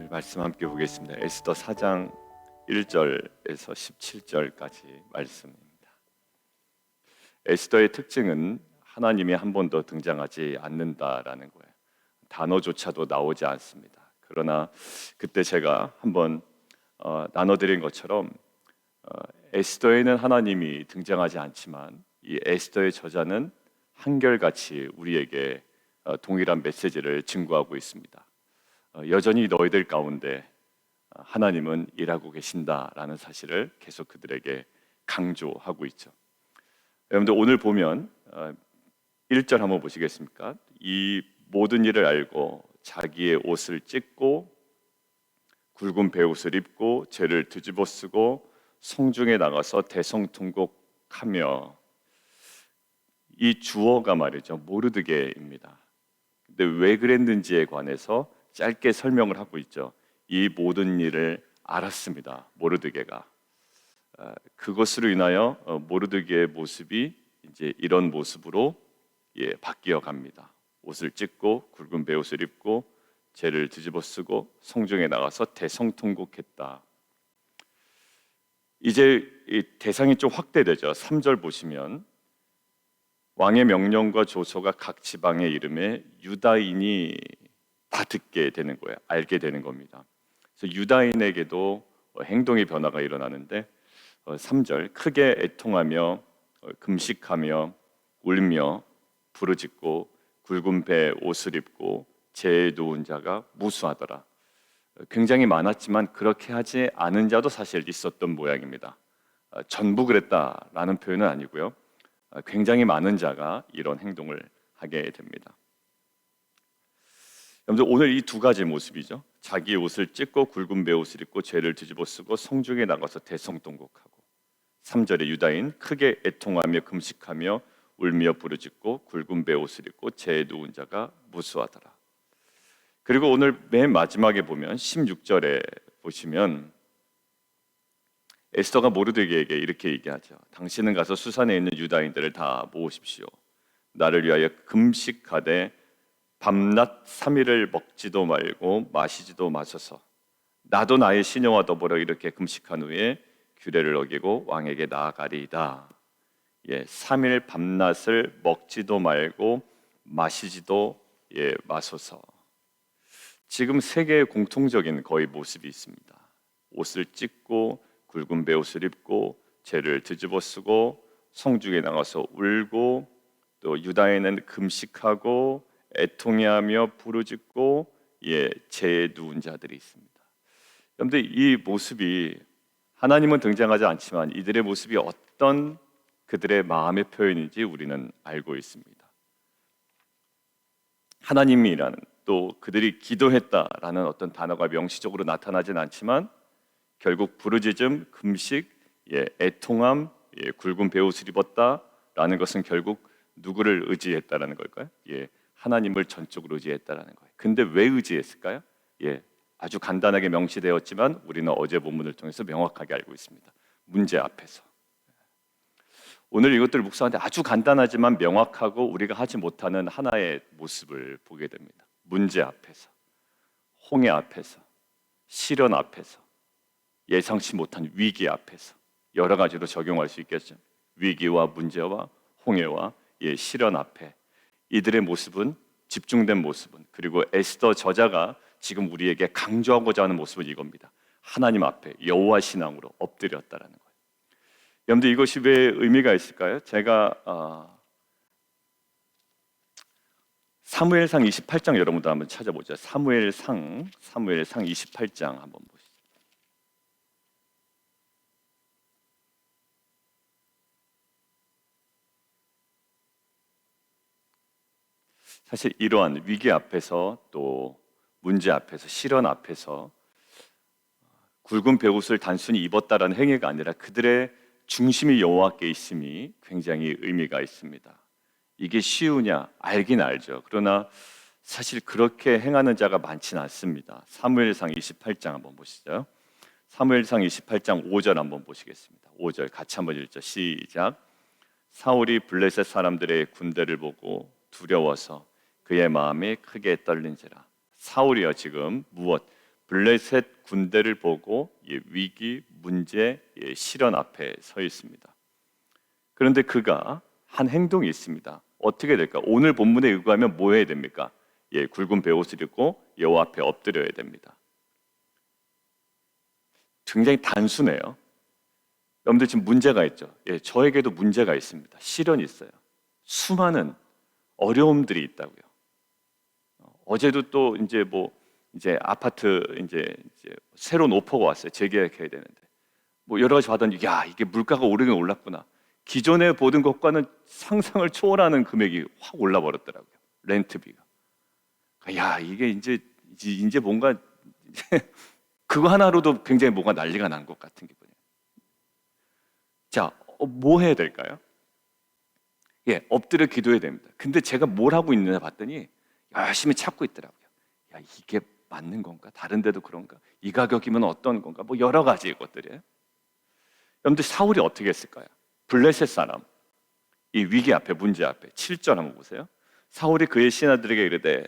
오늘 말씀 함께 보겠습니다. 에스더 4장 1절에서 17절까지 말씀입니다. 에스더의 특징은 하나님이 한 번도 등장하지 않는다라는 거예요. 단어조차도 나오지 않습니다. 그러나 그때 제가 한번 나눠드린 것처럼 에스더에는 하나님이 등장하지 않지만 이 에스더의 저자는 한결같이 우리에게 동일한 메시지를 증거하고 있습니다. 여전히 너희들 가운데 하나님은 일하고 계신다라는 사실을 계속 그들에게 강조하고 있죠. 여러분들 오늘 보면 1절 한번 보시겠습니까? 이 모든 일을 알고 자기의 옷을 찢고 굵은 베옷을 입고 죄를 뒤집어 쓰고 성중에 나가서 대성통곡하며, 이 주어가 말이죠 모르드게입니다. 근데 왜 그랬는지에 관해서 짧게 설명을 하고 있죠. 이 모든 일을 알았습니다. 모르드게가. 그것으로 인하여 모르드게의 모습이 이제 이런 모습으로 바뀌어 갑니다. 옷을 찢고 굵은 베옷을 입고 죄를 뒤집어 쓰고 성중에 나가서 대성통곡했다. 이제 이 대상이 좀 확대되죠. 3절 보시면 왕의 명령과 조서가 각 지방에 이름에 유다인이 다 듣게 되는 거예요. 알게 되는 겁니다. 그래서 유다인에게도 행동의 변화가 일어나는데 3절 크게 애통하며 금식하며 울며 부르짖고 굵은 배 옷을 입고 죄에 누운 자가 무수하더라. 굉장히 많았지만 그렇게 하지 않은 자도 사실 있었던 모양입니다. 전부 그랬다라는 표현은 아니고요. 굉장히 많은 자가 이런 행동을 하게 됩니다. 여러분들 오늘 이 두 가지 모습이죠. 자기 옷을 찢고 굵은 베옷을 입고 죄를 뒤집어 쓰고 성중에 나가서 대성통곡하고, 3절에 유다인 크게 애통하며 금식하며 울며 부르짖고 굵은 베옷을 입고 죄에 누운 자가 무수하더라. 그리고 오늘 맨 마지막에 보면 16절에 보시면 에스더가 모르드게에게 이렇게 얘기하죠. 당신은 가서 수산에 있는 유다인들을 다 모으십시오. 나를 위하여 금식하되 밤낮 3일을 먹지도 말고 마시지도 마소서. 나도 나의 시녀와 더불어 이렇게 금식한 후에 규례를 어기고 왕에게 나아가리이다. 3일 밤낮을 먹지도 말고 마시지도 마소서. 지금 세 개의 공통적인 거의 모습이 있습니다. 옷을 찢고 굵은 베옷을 입고 죄를 뒤집어 쓰고 성중에 나가서 울고, 또 유다인은 금식하고 애통해하며 부르짖고 죄에 누운 자들이 있습니다. 그런데 이 모습이 하나님은 등장하지 않지만 이들의 모습이 어떤 그들의 마음의 표현인지 우리는 알고 있습니다. 하나님이라는, 또 그들이 기도했다라는 어떤 단어가 명시적으로 나타나진 않지만 결국 부르짖음, 금식, 애통함, 굵은 베옷을 입었다라는 것은 결국 누구를 의지했다라는 걸까요? 하나님을 전적으로 의지했다라는 거예요. 근데 왜 의지했을까요? 아주 간단하게 명시되었지만 우리는 어제 본문을 통해서 명확하게 알고 있습니다. 문제 앞에서. 오늘 이것들을 묵상하는데 아주 간단하지만 명확하고 우리가 하지 못하는 하나의 모습을 보게 됩니다. 문제 앞에서, 홍해 앞에서, 시련 앞에서, 예상치 못한 위기 앞에서, 여러 가지로 적용할 수 있겠죠. 위기와 문제와 홍해와 시련 앞에 이들의 모습은, 집중된 모습은, 그리고 에스더 저자가 지금 우리에게 강조하고자 하는 모습은 이겁니다. 하나님 앞에 여호와 신앙으로 엎드렸다라는 거예요. 여러분들 이것이 왜 의미가 있을까요? 제가 사무엘상 28장 여러분도 한번 찾아보죠. 사무엘상 28장 한번 보시죠. 사실 이러한 위기 앞에서, 또 문제 앞에서, 시련 앞에서 굵은 베옷을 단순히 입었다라는 행위가 아니라 그들의 중심이 여호와께 있음이 굉장히 의미가 있습니다. 이게 쉬우냐? 알긴 알죠. 그러나 사실 그렇게 행하는 자가 많지는 않습니다. 사무엘상 28장 한번 보시죠. 사무엘상 28장 5절 한번 보시겠습니다. 5절 같이 한번 읽죠. 시작. 사울이 블레셋 사람들의 군대를 보고 두려워서 그의 마음이 크게 떨린지라. 사울이요, 지금 무엇? 블레셋 군대를 보고 위기, 문제, 시련 앞에 서 있습니다. 그런데 그가 한 행동이 있습니다. 어떻게 될까? 오늘 본문에 의거하면 뭐 해야 됩니까? 굵은 베옷을 입고 여호와 앞에 엎드려야 됩니다. 굉장히 단순해요. 여러분들 지금 문제가 있죠. 저에게도 문제가 있습니다. 시련이 있어요. 수많은 어려움들이 있다고요. 어제도 또 이제 아파트 이제 새로운 오퍼가 왔어요. 재계약해야 되는데 여러 가지 받았는데 이게 물가가 오르긴 올랐구나. 기존에 보던 것과는 상상을 초월하는 금액이 확 올라 버렸더라고요. 렌트비가. 이게 이제 뭔가 그거 하나로도 굉장히 뭔가 난리가 난 것 같은 기분이에요. 자, 뭐 해야 될까요? 엎드려 기도해야 됩니다. 근데 제가 뭘 하고 있느냐 봤더니 열심히 찾고 있더라고요. 이게 맞는 건가? 다른 데도 그런가? 이 가격이면 어떤 건가? 여러 가지 것들이에요. 여러분들 사울이 어떻게 했을까요? 블레셋 사람, 이 위기 앞에, 문제 앞에 7절 한번 보세요. 사울이 그의 신하들에게 이르되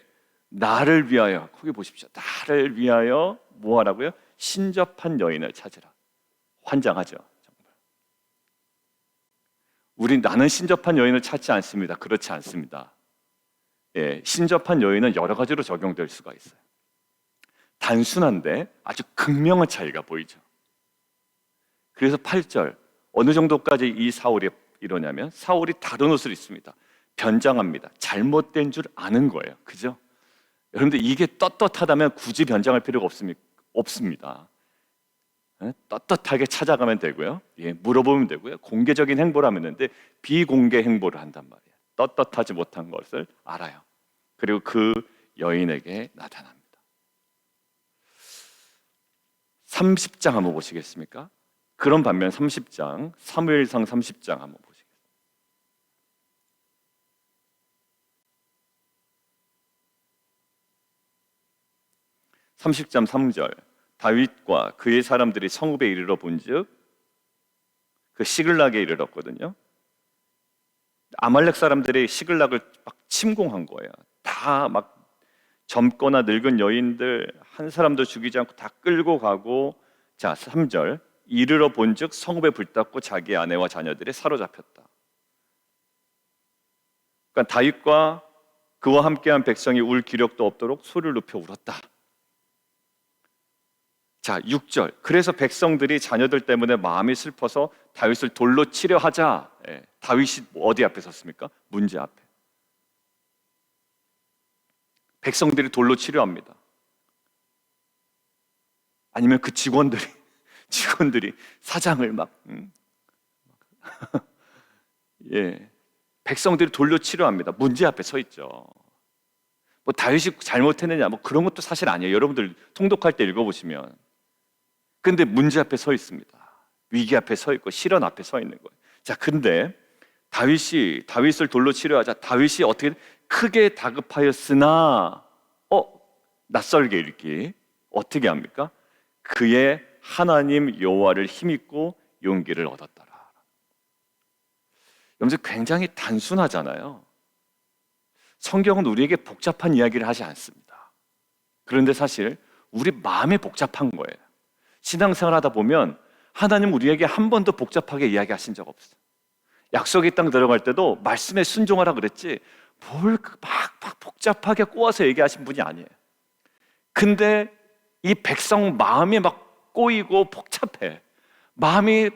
나를 위하여, 거기 보십시오. 나를 위하여 뭐 하라고요? 신접한 여인을 찾으라. 환장하죠. 나는 신접한 여인을 찾지 않습니다. 그렇지 않습니다. 신접한 여인은 여러 가지로 적용될 수가 있어요. 단순한데 아주 극명한 차이가 보이죠. 그래서 8절 어느 정도까지 이 사울이 이러냐면 사울이 다른 옷을 입습니다. 변장합니다. 잘못된 줄 아는 거예요. 그죠? 여러분들 이게 떳떳하다면 굳이 변장할 필요가 없습니다. 떳떳하게 찾아가면 되고요. 물어보면 되고요. 공개적인 행보를 하면 되는데 비공개 행보를 한단 말이에요. 떳떳하지 못한 것을 알아요. 그리고 그 여인에게 나타납니다. 30장 한번 보시겠습니까? 그런 반면 30장, 사무엘상 30장 한번 보시겠습니다. 30장 3절 다윗과 그의 사람들이 성읍에 이르러 본즉 그 시글락에 이르렀거든요. 아말렉 사람들이 시글락을 막 침공한 거예요. 다 막 젊거나 늙은 여인들 한 사람도 죽이지 않고 다 끌고 가고, 자 3절 이르러 본즉 성읍에 불탔고 자기 아내와 자녀들이 사로잡혔다. 그러니까 다윗과 그와 함께한 백성이 울 기력도 없도록 소리를 높여 울었다. 자 6절 그래서 백성들이 자녀들 때문에 마음이 슬퍼서 다윗을 돌로 치려 하자. 다윗이 어디 앞에 섰습니까? 문제 앞에. 백성들이 돌로 치려 합니다. 아니면 그 직원들이 사장을 막 백성들이 돌로 치려 합니다. 문제 앞에 서 있죠. 다윗이 잘못했느냐 그런 것도 사실 아니에요. 여러분들 통독할 때 읽어보시면. 근데 문제 앞에 서 있습니다. 위기 앞에 서 있고 시련 앞에 서 있는 거예요. 자, 근데 다윗을 돌로 치려하자. 다윗이 어떻게 크게 다급하였으나 낯설게 읽기 어떻게 합니까? 그의 하나님 여호와를 힘입고 용기를 얻었더라. 여러분 굉장히 단순하잖아요. 성경은 우리에게 복잡한 이야기를 하지 않습니다. 그런데 사실 우리 마음이 복잡한 거예요. 신앙생활 하다 보면 하나님 우리에게 한 번도 복잡하게 이야기하신 적 없어요. 약속의 땅 들어갈 때도 말씀에 순종하라 그랬지 뭘 막 복잡하게 꼬아서 얘기하신 분이 아니에요. 근데 이 백성 마음이 막 꼬이고 복잡해. 마음이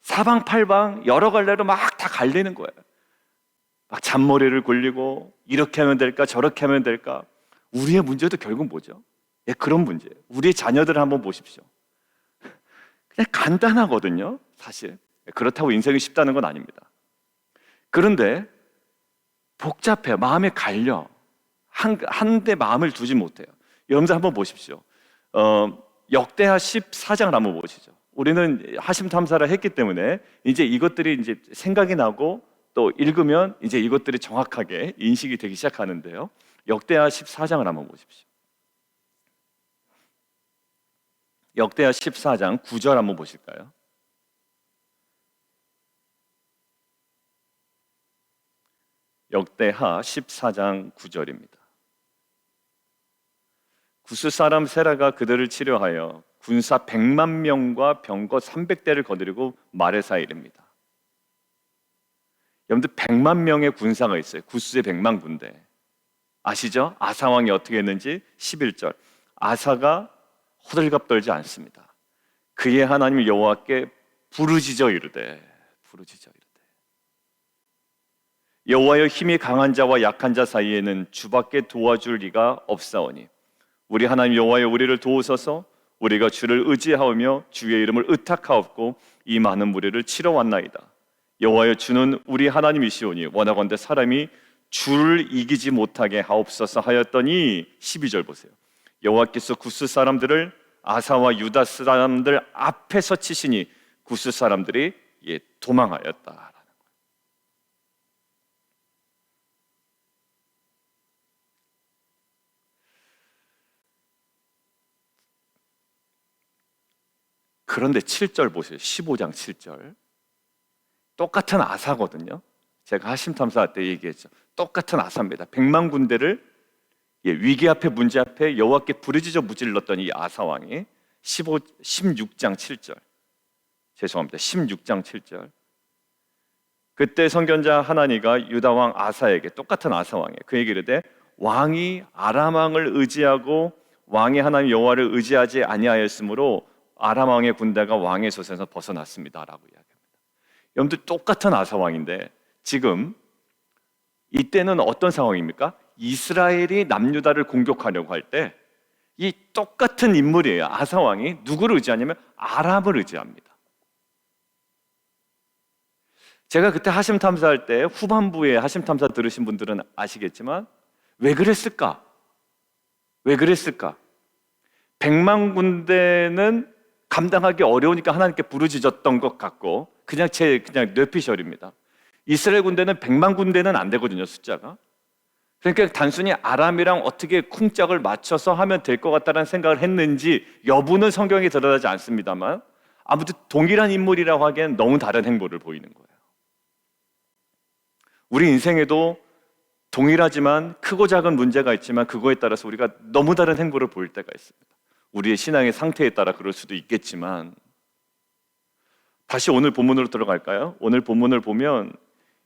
사방팔방 여러 갈래로 막 다 갈리는 거예요. 막 잔머리를 굴리고 이렇게 하면 될까 저렇게 하면 될까. 우리의 문제도 결국 뭐죠? 그런 문제예요. 우리의 자녀들을 한번 보십시오. 그냥 간단하거든요, 사실. 그렇다고 인생이 쉽다는 건 아닙니다. 그런데 복잡해요. 마음에 갈려. 한데 마음을 두지 못해요. 여러분들 한번 보십시오. 역대하 14장을 한번 보시죠. 우리는 하심 탐사를 했기 때문에 이제 이것들이 이제 생각이 나고 또 읽으면 이제 이것들이 정확하게 인식이 되기 시작하는데요. 역대하 14장을 한번 보십시오. 역대하 14장 9절 한번 보실까요? 역대하 14장 9절입니다. 구스 사람 세라가 그들을 치료하여 군사 100만 명과 병거 300대를 거느리고 마레사에 이릅니다. 여러분들 100만 명의 군사가 있어요. 구스의 100만 군대. 아시죠? 아사 왕이 어떻게 했는지 11절. 아사가 호들갑 떨지 않습니다. 그의 하나님 여호와께 부르짖어 이르되 여호와여, 힘이 강한 자와 약한 자 사이에는 주밖에 도와줄 리가 없사오니 우리 하나님 여호와여, 우리를 도우소서. 우리가 주를 의지하오며 주의 이름을 의탁하옵고 이 많은 무리를 치러 왔나이다. 여호와여, 주는 우리 하나님이시오니 원하건대 사람이 주를 이기지 못하게 하옵소서 하였더니 12절 보세요. 여호와께서 구스 사람들을 아사와 유다 사람들 앞에서 치시니 구스 사람들이 도망하였다. 그런데 7절 보세요. 15장 7절. 똑같은 아사거든요. 제가 하심탐사 때 얘기했죠. 똑같은 아사입니다. 100만 군대를 위기 앞에 문제 앞에 여호와께 부르짖어 무질렀던 이 아사 왕이 16장 7절. 죄송합니다. 16장 7절. 그때 선견자 하나니가 유다 왕 아사에게, 똑같은 아사 왕이에요, 그에게 이르되 왕이 아람 왕을 의지하고 왕의 하나님 여호와를 의지하지 아니하였으므로 아람 왕의 군대가 왕의 솥에서 벗어났습니다라고 이야기합니다. 여러분들 똑같은 아사 왕인데 지금 이때는 어떤 상황입니까? 이스라엘이 남유다를 공격하려고 할 때 이 똑같은 인물이에요. 아사 왕이 누구를 의지하냐면 아람을 의지합니다. 제가 그때 하심 탐사할 때 후반부에 하심 탐사 들으신 분들은 아시겠지만 왜 그랬을까? 100만 군대는 감당하기 어려우니까 하나님께 부르짖었던 것 같고 그냥 뇌피셜입니다. 이스라엘 군대는 100만 군대는 안 되거든요, 숫자가. 그러니까 단순히 아람이랑 어떻게 쿵짝을 맞춰서 하면 될 것 같다는 생각을 했는지 여부는 성경에 드러나지 않습니다만 아무튼 동일한 인물이라고 하기엔 너무 다른 행보를 보이는 거예요. 우리 인생에도 동일하지만 크고 작은 문제가 있지만 그거에 따라서 우리가 너무 다른 행보를 보일 때가 있습니다. 우리의 신앙의 상태에 따라 그럴 수도 있겠지만 다시 오늘 본문으로 들어갈까요? 오늘 본문을 보면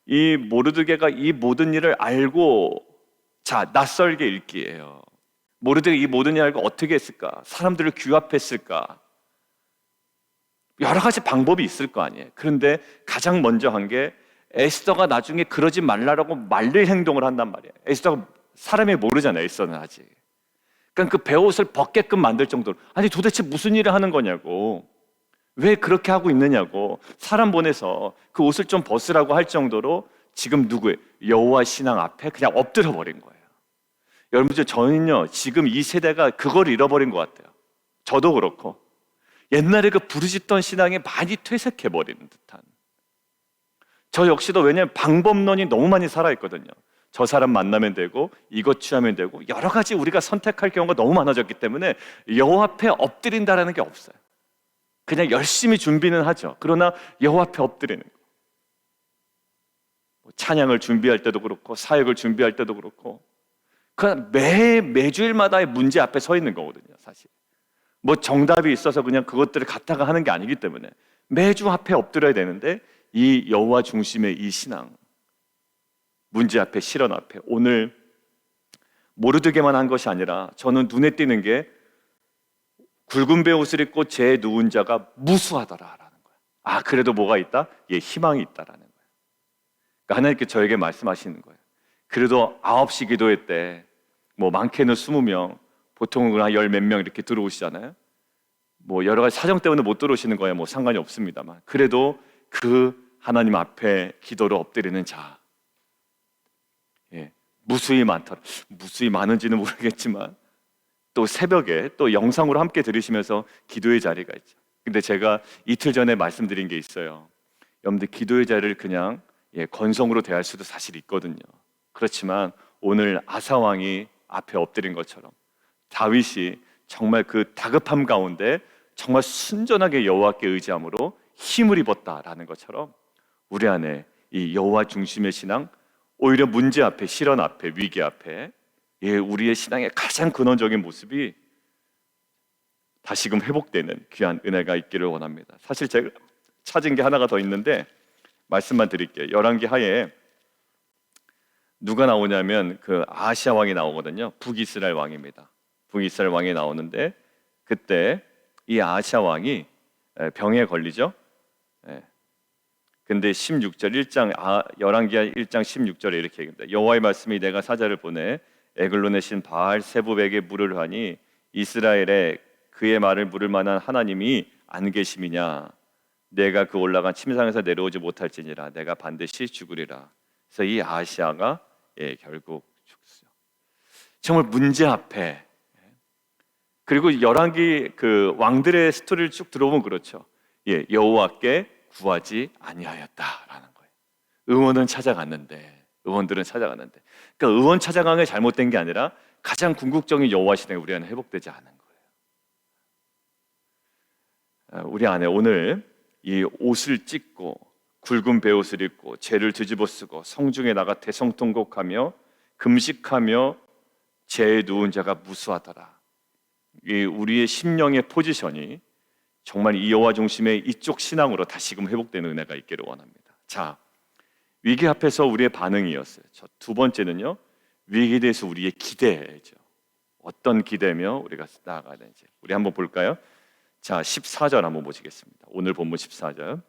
이 모르드게가 이 모든 일을 알고 낯설게 읽기예요. 모르드게 이 모든 일을 알고 어떻게 했을까? 사람들을 규합했을까? 여러 가지 방법이 있을 거 아니에요. 그런데 가장 먼저 한 게 에스더가 나중에 그러지 말라라고 말릴 행동을 한단 말이에요. 에스더가 사람이 모르잖아요. 에스더는 아직. 그러니까 그 베옷을 벗게끔 만들 정도로, 아니 도대체 무슨 일을 하는 거냐고, 왜 그렇게 하고 있느냐고 사람 보내서 그 옷을 좀 벗으라고 할 정도로 지금 누구의 여호와 신앙 앞에 그냥 엎드려 버린 거예요. 여러분들, 저는요 지금 이 세대가 그걸 잃어버린 것 같아요. 저도 그렇고 옛날에 그 부르짖던 신앙이 많이 퇴색해 버리는 듯한, 저 역시도, 왜냐하면 방법론이 너무 많이 살아있거든요. 저 사람 만나면 되고 이것 취하면 되고 여러 가지 우리가 선택할 경우가 너무 많아졌기 때문에 여호와 앞에 엎드린다라는 게 없어요. 그냥 열심히 준비는 하죠. 그러나 여호와 앞에 엎드리는 거, 찬양을 준비할 때도 그렇고 사역을 준비할 때도 그렇고 그냥 매주일마다의 문제 앞에 서 있는 거거든요. 사실 뭐 정답이 있어서 그냥 그것들을 갖다가 하는 게 아니기 때문에 매주 앞에 엎드려야 되는데 이 여호와 중심의 이 신앙, 문제 앞에, 시련 앞에, 오늘 모르드게만 한 것이 아니라 저는 눈에 띄는 게 굵은 베옷을 입고 제 누운 자가 무수하더라라는 거예요. 아, 그래도 뭐가 있다? 희망이 있다라는 거예요. 그러니까 하나님께 저에게 말씀하시는 거예요. 그래도 9시 기도회 때 뭐 많게는 20명, 보통은 한 10몇 명 이렇게 들어오시잖아요. 뭐 여러 가지 사정 때문에 못 들어오시는 거야 뭐 상관이 없습니다만, 그래도 그 하나님 앞에 기도로 엎드리는 자, 무수히 많더라. 무수히 많은지는 모르겠지만 또 새벽에 또 영상으로 함께 들으시면서 기도의 자리가 있죠. 근데 제가 이틀 전에 말씀드린 게 있어요. 여러분들, 기도의 자리를 그냥 건성으로 대할 수도 사실 있거든요. 그렇지만 오늘 아사 왕이 앞에 엎드린 것처럼 다윗이 정말 그 다급함 가운데 정말 순전하게 여호와께 의지함으로 힘을 입었다라는 것처럼 우리 안에 이 여호와 중심의 신앙, 오히려 문제 앞에, 시련 앞에, 위기 앞에 우리의 신앙의 가장 근원적인 모습이 다시금 회복되는 귀한 은혜가 있기를 원합니다. 사실 제가 찾은 게 하나가 더 있는데 말씀만 드릴게요. 열왕기 하에 누가 나오냐면 그 아하시아 왕이 나오거든요. 북이스라엘 왕입니다. 북이스라엘 왕이 나오는데 그때 이 아하시아 왕이 병에 걸리죠. 근데 16절 1장 열왕기하 1장 16절에 이렇게 얘기합니다. 여호와의 말씀이 내가 사자를 보내 에글론의 신 바알 세부백에 물을 하니 이스라엘에 그의 말을 물을 만한 하나님이 안 계심이냐. 내가 그 올라간 침상에서 내려오지 못할지니라. 내가 반드시 죽으리라. 그래서 이 아하시아가 결국 죽었어요. 정말 문제 앞에. 그리고 열왕기 그 왕들의 스토리를 쭉 들어보면 그렇죠. 여호와께 구하지 아니하였다라는 거예요. 의원들은 찾아갔는데 그러니까 의원 찾아간 게 잘못된 게 아니라 가장 궁극적인 여호와 신앙이 우리 안에 회복되지 않은 거예요. 우리 안에 오늘 이 옷을 찢고 굵은 베옷을 입고 죄를 뒤집어 쓰고 성중에 나가 대성통곡하며 금식하며 죄에 누운 자가 무수하더라. 이 우리의 심령의 포지션이 정말 이 여호와 중심의 이쪽 신앙으로 다시금 회복되는 은혜가 있기를 원합니다. 자, 위기 앞에서 우리의 반응이었어요. 두 번째는요, 위기에 대해서 우리의 기대죠. 어떤 기대며 우리가 나아가야 되는지 우리 한번 볼까요? 자, 14절 한번 보시겠습니다. 오늘 본문 14절.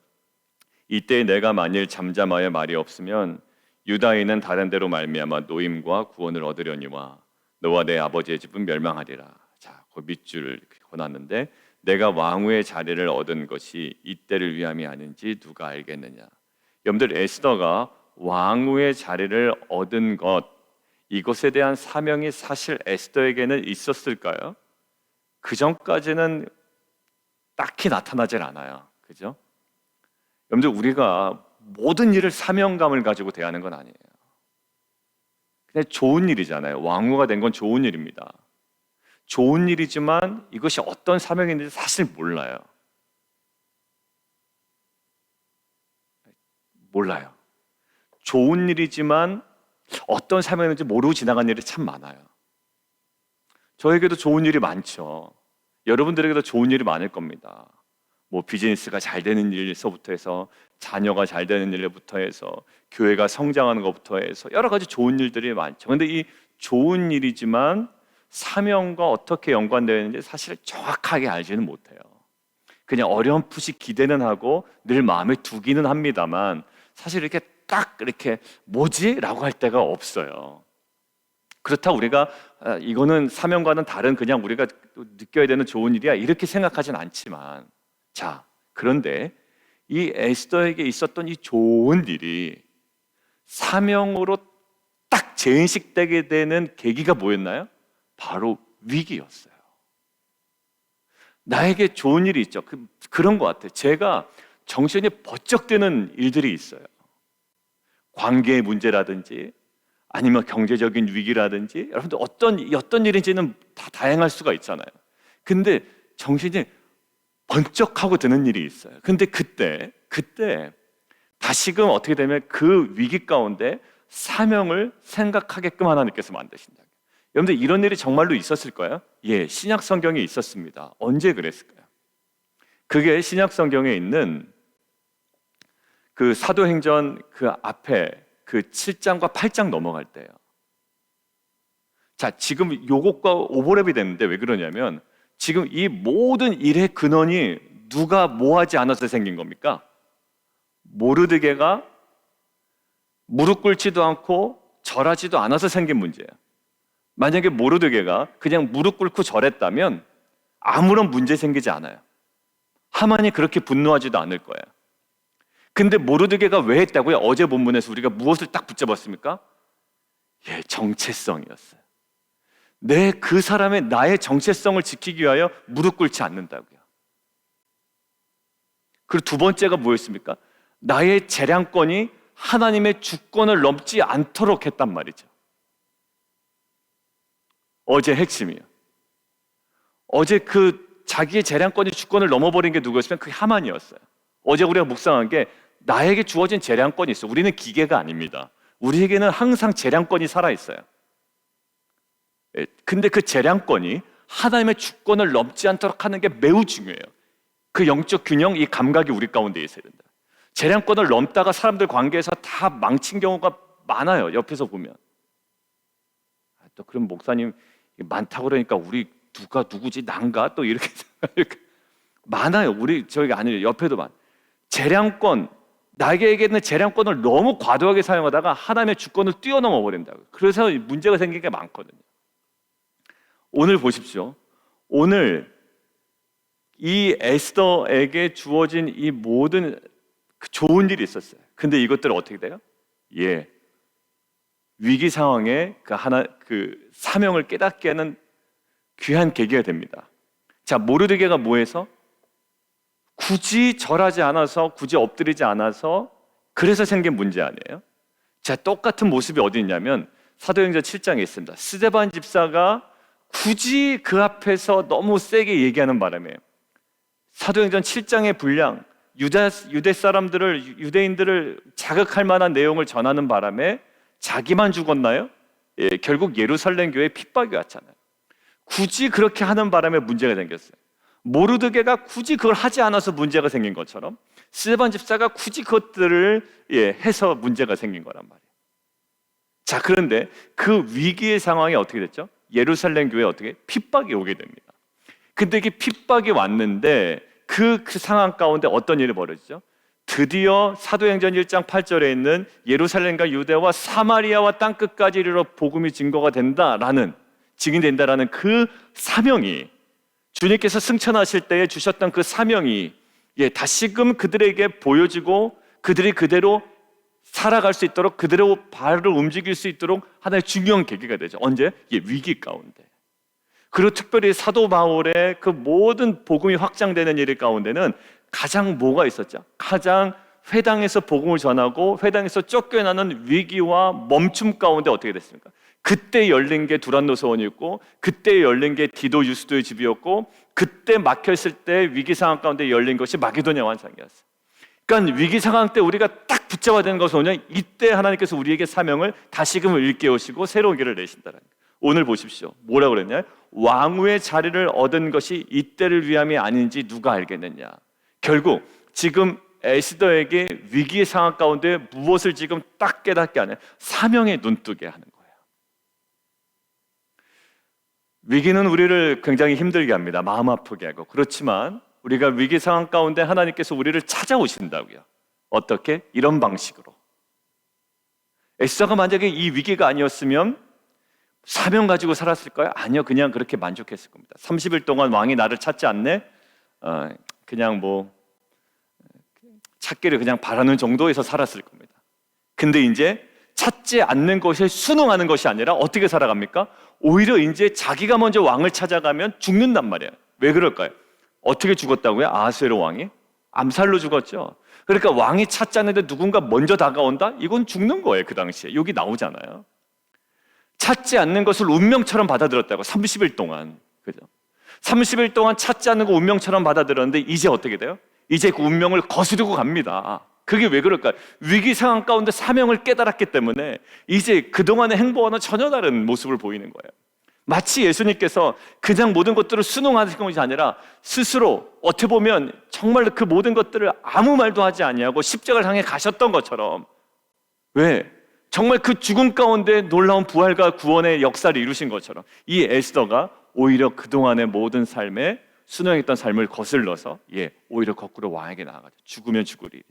이때 내가 만일 잠잠하여 말이 없으면 유다인은 다른 데로 말미암아 노임과 구원을 얻으려니와 너와 내 아버지의 집은 멸망하리라. 자, 그 밑줄을 권하는데 내가 왕후의 자리를 얻은 것이 이때를 위함이 아닌지 누가 알겠느냐. 여러분들, 에스더가 왕후의 자리를 얻은 것, 이것에 대한 사명이 사실 에스더에게는 있었을까요? 그 전까지는 딱히 나타나질 않아요. 그죠? 여러분들, 우리가 모든 일을 사명감을 가지고 대하는 건 아니에요. 그냥 좋은 일이잖아요. 왕후가 된 건 좋은 일입니다. 좋은 일이지만 이것이 어떤 사명인지 사실 몰라요. 좋은 일이지만 어떤 사명인지 모르고 지나간 일이 참 많아요. 저에게도 좋은 일이 많죠. 여러분들에게도 좋은 일이 많을 겁니다. 뭐 비즈니스가 잘 되는 일에서부터 해서 자녀가 잘 되는 일부터 해서 교회가 성장하는 것부터 해서 여러 가지 좋은 일들이 많죠. 그런데 이 좋은 일이지만 사명과 어떻게 연관되어 있는지 사실 정확하게 알지는 못해요. 그냥 어렴풋이 기대는 하고 늘 마음에 두기는 합니다만 사실 이렇게 딱 이렇게 뭐지? 라고 할 때가 없어요. 그렇다고 우리가 이거는 사명과는 다른 그냥 우리가 느껴야 되는 좋은 일이야 이렇게 생각하진 않지만, 자, 그런데 이 에스더에게 있었던 이 좋은 일이 사명으로 딱 재인식되게 되는 계기가 뭐였나요? 바로 위기였어요. 나에게 좋은 일이 있죠. 그런 것 같아요. 제가 정신이 번쩍 드는 일들이 있어요. 관계의 문제라든지 아니면 경제적인 위기라든지, 여러분들 어떤 일인지는 다 다양할 수가 있잖아요. 근데 정신이 번쩍하고 드는 일이 있어요. 근데 그때 다시금 어떻게 되면 그 위기 가운데 사명을 생각하게끔 하나님께서 만드신다. 여러분들, 이런 일이 정말로 있었을까요? 예, 신약 성경에 있었습니다. 언제 그랬을까요? 그게 신약 성경에 있는 그 사도행전 그 앞에 그 7장과 8장 넘어갈 때예요. 자, 지금 요것과 오버랩이 됐는데 왜 그러냐면 지금 이 모든 일의 근원이 누가 뭐하지 않아서 생긴 겁니까? 모르드게가 무릎 꿇지도 않고 절하지도 않아서 생긴 문제예요. 만약에 모르드게가 그냥 무릎 꿇고 절했다면 아무런 문제 생기지 않아요. 하만이 그렇게 분노하지도 않을 거예요. 근데 모르드게가 왜 했다고요? 어제 본문에서 우리가 무엇을 딱 붙잡았습니까? 예, 정체성이었어요. 그 사람의 나의 정체성을 지키기 위하여 무릎 꿇지 않는다고요. 그리고 두 번째가 뭐였습니까? 나의 재량권이 하나님의 주권을 넘지 않도록 했단 말이죠. 어제 핵심이에요. 어제 그 자기의 재량권이 주권을 넘어버린 게 누구였으면 그게 하만이었어요. 어제 우리가 묵상한 게 나에게 주어진 재량권이 있어요. 우리는 기계가 아닙니다. 우리에게는 항상 재량권이 살아있어요. 근데 그 재량권이 하나님의 주권을 넘지 않도록 하는 게 매우 중요해요. 그 영적 균형, 이 감각이 우리 가운데 있어야 된다. 재량권을 넘다가 사람들 관계에서 다 망친 경우가 많아요. 옆에서 보면. 또 그럼 목사님 많다고 그러니까 우리 누가 누구지? 난가? 또 이렇게 많아요. 우리 저희가 아니에요. 옆에도 많아요. 재량권, 나에게 있는 재량권을 너무 과도하게 사용하다가 하나님의 주권을 뛰어넘어 버린다고. 그래서 문제가 생기는 게 많거든요. 오늘 보십시오. 오늘 이 에스더에게 주어진 이 모든 그 좋은 일이 있었어요. 근데 이것들은 어떻게 돼요? 위기 상황에 그 사명을 깨닫게 하는 귀한 계기가 됩니다. 자, 모르드게가 뭐해서? 굳이 절하지 않아서, 굳이 엎드리지 않아서, 그래서 생긴 문제 아니에요? 자, 똑같은 모습이 어디 있냐면 사도행전 7장에 있습니다. 스데반 집사가 굳이 그 앞에서 너무 세게 얘기하는 바람에 사도행전 7장의 분량, 유대 사람들을, 유대인들을 자극할 만한 내용을 전하는 바람에 자기만 죽었나요? 결국 예루살렘 교회에 핍박이 왔잖아요. 굳이 그렇게 하는 바람에 문제가 생겼어요. 모르드게가 굳이 그걸 하지 않아서 문제가 생긴 것처럼 스데반 집사가 굳이 그것들을 해서 문제가 생긴 거란 말이에요. 자, 그런데 그 위기의 상황이 어떻게 됐죠? 예루살렘 교회에 어떻게 핍박이 오게 됩니다. 근데 이게 핍박이 왔는데 그 상황 가운데 어떤 일이 벌어지죠? 드디어 사도행전 1장 8절에 있는 예루살렘과 유대와 사마리아와 땅끝까지 이르러 복음이 증거가 된다라는, 증인된다라는 그 사명이, 주님께서 승천하실 때에 주셨던 그 사명이 다시금 그들에게 보여지고 그들이 그대로 살아갈 수 있도록, 그대로 발을 움직일 수 있도록 하나의 중요한 계기가 되죠. 언제? 위기 가운데. 그리고 특별히 사도 바울의 그 모든 복음이 확장되는 일 가운데는 가장 뭐가 있었죠? 가장 회당에서 복음을 전하고 회당에서 쫓겨나는 위기와 멈춤 가운데 어떻게 됐습니까? 그때 열린 게 두란노 서원이었고, 그때 열린 게 디도 유스도의 집이었고, 그때 막혔을 때 위기 상황 가운데 열린 것이 마게도냐 환상이었어요. 그러니까 위기 상황 때 우리가 딱 붙잡아야 되는 것은 뭐냐? 이때 하나님께서 우리에게 사명을 다시금 일깨우시고 새로운 길을 내신다는 거예요. 오늘 보십시오. 뭐라고 그랬냐? 왕후의 자리를 얻은 것이 이때를 위함이 아닌지 누가 알겠느냐? 결국 지금 에스더에게 위기의 상황 가운데 무엇을 지금 딱 깨닫게 하냐? 사명에 눈뜨게 하는 거예요. 위기는 우리를 굉장히 힘들게 합니다. 마음 아프게 하고. 그렇지만 우리가 위기 상황 가운데 하나님께서 우리를 찾아오신다고요. 어떻게? 이런 방식으로. 에스더가 만약에 이 위기가 아니었으면 사명 가지고 살았을까요? 아니요. 그냥 그렇게 만족했을 겁니다. 30일 동안 왕이 나를 찾지 않네? 그냥 찾기를 그냥 바라는 정도에서 살았을 겁니다. 근데 이제 찾지 않는 것에 순응하는 것이 아니라 어떻게 살아갑니까? 오히려 이제 자기가 먼저 왕을 찾아가면 죽는단 말이에요. 왜 그럴까요? 어떻게 죽었다고요? 아하수에로 왕이? 암살로 죽었죠. 그러니까 왕이 찾지 않는데 누군가 먼저 다가온다? 이건 죽는 거예요. 그 당시에. 여기 나오잖아요. 찾지 않는 것을 운명처럼 받아들였다고. 30일 동안. 그죠? 30일 동안 찾지 않는 거 운명처럼 받아들였는데 이제 어떻게 돼요? 이제 그 운명을 거스르고 갑니다. 그게 왜 그럴까요? 위기 상황 가운데 사명을 깨달았기 때문에 이제 그동안의 행보와는 전혀 다른 모습을 보이는 거예요. 마치 예수님께서 그냥 모든 것들을 순응하는 것이 아니라 스스로 어떻게 보면 정말 그 모든 것들을 아무 말도 하지 아니하고 십자가를 향해 가셨던 것처럼, 왜? 정말 그 죽음 가운데 놀라운 부활과 구원의 역사를 이루신 것처럼 이 에스더가 오히려 그동안의 모든 삶에 순응했던 삶을 거슬러서 오히려 거꾸로 왕에게 나아가죠. 죽으면 죽으리이다.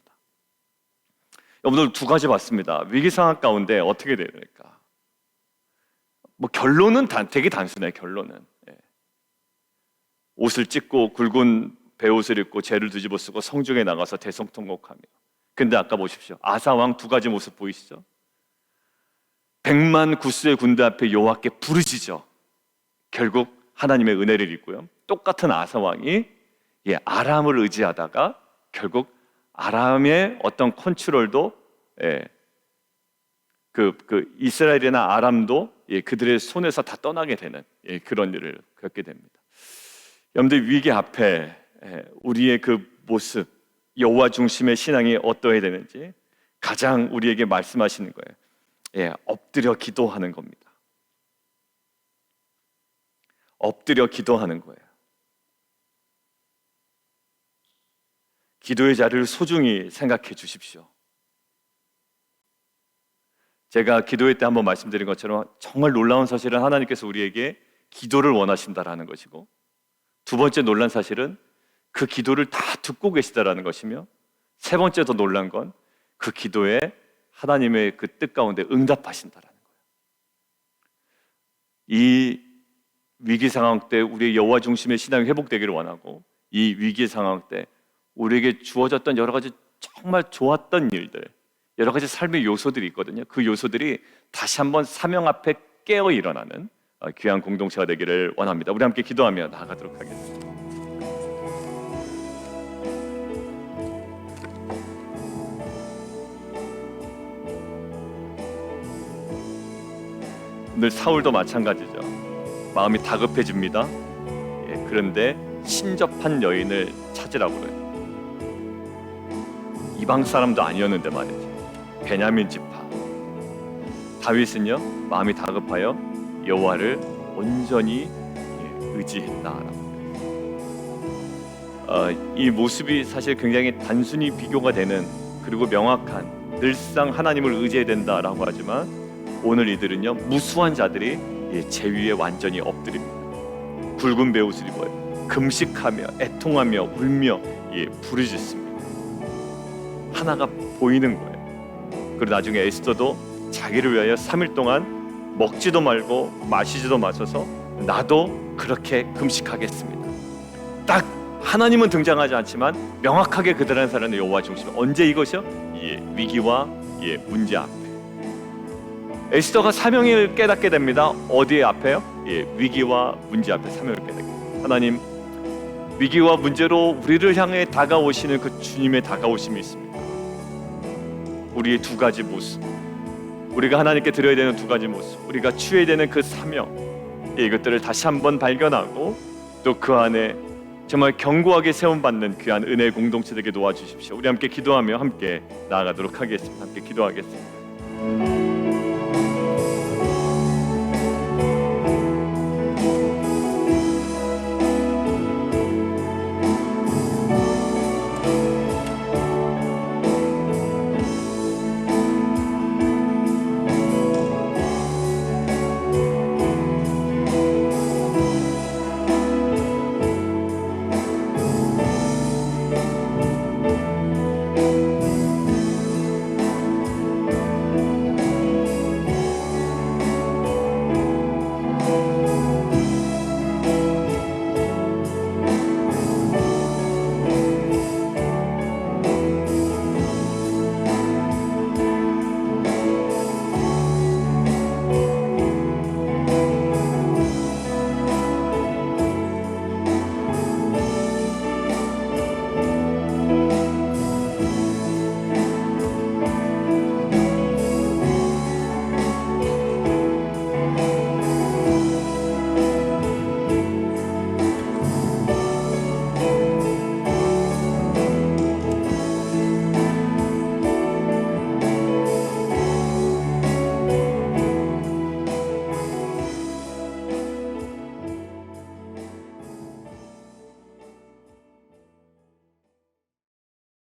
오늘 두 가지 봤습니다. 위기 상황 가운데 어떻게 돼야 될까? 결론은 되게 단순해요. 결론은 옷을 찢고 굵은 베옷을 입고 죄를 뒤집어 쓰고 성중에 나가서 대성통곡하며. 근데 아까 보십시오. 아사 왕 두 가지 모습 보이시죠? 100만 구수의 군대 앞에 여호와께 부르짖어 결국 하나님의 은혜를 입고요. 똑같은 아사 왕이 아람을 의지하다가 결국 아람의 어떤 컨트롤도 그 이스라엘이나 아람도 그들의 손에서 다 떠나게 되는 그런 일을 겪게 됩니다. 여러분들 위기 앞에 우리의 그 모습, 여호와 중심의 신앙이 어떠해야 되는지 가장 우리에게 말씀하시는 거예요. 엎드려 기도하는 겁니다. 엎드려 기도하는 거예요. 기도의 자리를 소중히 생각해 주십시오. 제가 기도회 때 한번 말씀드린 것처럼 정말 놀라운 사실은 하나님께서 우리에게 기도를 원하신다라는 것이고, 두 번째 놀란 사실은 그 기도를 다 듣고 계시다라는 것이며, 세 번째 더 놀란 건 그 기도에 하나님의 그 뜻 가운데 응답하신다라는 거예요. 이 위기 상황 때 우리의 여호와 중심의 신앙이 회복되기를 원하고, 이 위기 상황 때 우리에게 주어졌던 여러 가지 정말 좋았던 일들, 여러 가지 삶의 요소들이 있거든요. 그 요소들이 다시 한번 사명 앞에 깨어 일어나는 귀한 공동체가 되기를 원합니다. 우리 함께 기도하며 나아가도록 하겠습니다. 오늘 사울도 마찬가지죠. 마음이 다급해집니다. 그런데 신접한 여인을 찾으라고 그래요. 이방 사람도 아니었는데 말이죠. 베냐민 지파. 다윗은요, 마음이 다급하여 여호와를 온전히 의지했다라고. 이 모습이 사실 굉장히 단순히 비교가 되는, 그리고 명확한, 늘상 하나님을 의지해야 된다라고 하지만, 오늘 이들은요, 무수한 자들이 제 위에 완전히 엎드립니다. 굵은 베옷을 입어요. 금식하며 애통하며 울며 부르짖습니다. 하나가 보이는 거예요. 그리고 나중에 에스더도 자기를 위하여 3일 동안 먹지도 말고 마시지도 마셔서 나도 그렇게 금식하겠습니다. 딱 하나님은 등장하지 않지만 명확하게 그들은 사람의 여호와 중심. 언제 이것이요? 위기와 문제 앞에. 에스더가 사명을 깨닫게 됩니다. 어디에 앞에요? 위기와 문제 앞에 사명을 깨닫게 됩니다. 하나님, 위기와 문제로 우리를 향해 다가오시는 그 주님의 다가오심이 있습니다. 우리의 두 가지 모습, 우리가 하나님께 드려야 되는 두 가지 모습, 우리가 취해야 되는 그 사명, 이것들을 다시 한번 발견하고 또 그 안에 정말 견고하게 세움받는 귀한 은혜의 공동체 되게 도와주십시오. 우리 함께 기도하며 함께 나아가도록 하겠습니다. 함께 기도하겠습니다.